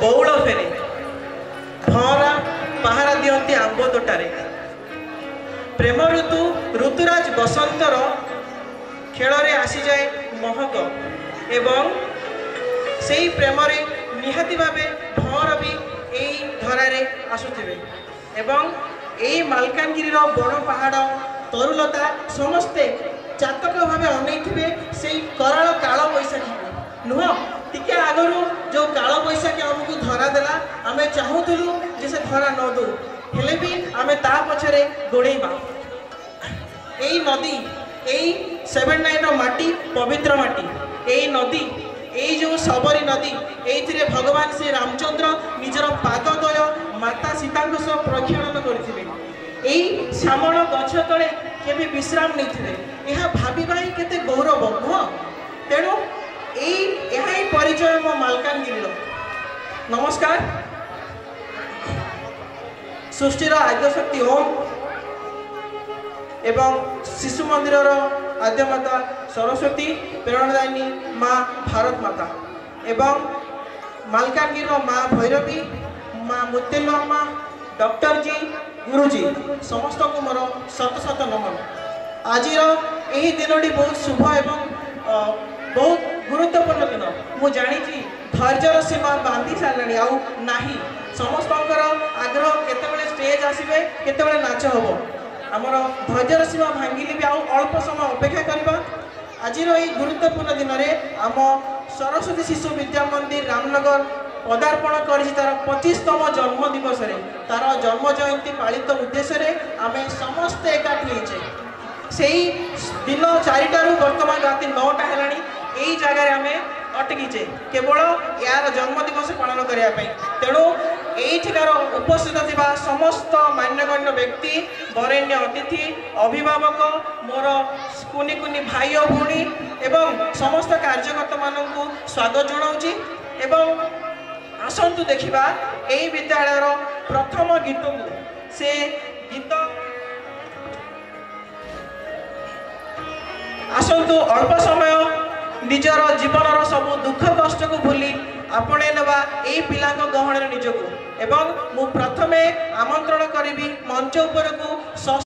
बौल फेरे भरा पहारा दियंती आंब तोटारे प्रेम ऋतु ऋतुराज बसंतर खेल रे आसी जाए महक एवं से प्रेम रे निहाती भावे भर भी यही धरारे आसुथिबे एवं यही मालकानगिरी बड़ पहाड़ तरुलता समस्ते चातक भाव अनैथिबे से कराल काल बैशाखी नुह टिके आगरू जो काल बैशाखी आमको धरा देला आमे चाहूलु जे से धरा न दो हेले भी आमे ता पछरे गोड़ेबा यही नदी यही 79 माटी पवित्र माटी यही नदी यही जो सबरी नदी ये भगवान श्री रामचंद्र निजर पाददय माता सीता सह प्रक्षालन करथिबे यही श्यामल गछ तले केबे विश्राम नहीं यह भाविबा ही केते गौरव नुह तेणु यही परिचय मो मालकानगिरी नमस्कार सृष्टिर आद्यशक्ति ओम एवं शिशु मंदिर आद्य माता सरस्वती प्रेरणादायिनी माँ भारत माता एवं मालकानगिरी माँ भैरवी माँ मुत्तेलम्मा डॉक्टर जी गुरुजी समस्त को मोर शत शत नमन आज यही दिन बहुत शुभ एवं बहुत गुरुत्वपूर्ण दिन मु जानी धैर्यर सीमा बांधि सारे आउ नाही समस्त आग्रह केतेबेले स्टेज आसबे केतेबेले नाच हम आमर धैर्यर सीमा भांगिले भी आउ अल्प समय अपेक्षा करबा आज यही गुरुत्वपूर्ण दिन में आम सरस्वती शिशु विद्या मंदिर रामनगर पदार्पण कर तार 25तम जन्म दिवस तार जन्म जयंती पालित उद्देश्य आम समस्ते एकाठी होइछे से दिन 4टारू वर्तमान राति 9टा है यही जगह आम अटकीचे केवल यार जन्म दिवस पालन करने तेणु यहीठार उपस्थित थिबा समस्त मान्यगण्य व्यक्ति वरेण्य अतिथि अभिभावक मोर कुनी कुनी भाई और भौणी एवं समस्त कार्यकर्ता मानू स्वागत जनाऊँगी एवं आसतु देखा यही विद्यालय प्रथम गीत को से गीत आसतु अल्प समय निजर जीवन सब दुख कष्ट को भूली आपणे नवा यही पिला गहण निजक एवं मु प्रथमे आमंत्रण करी मंच उपरकू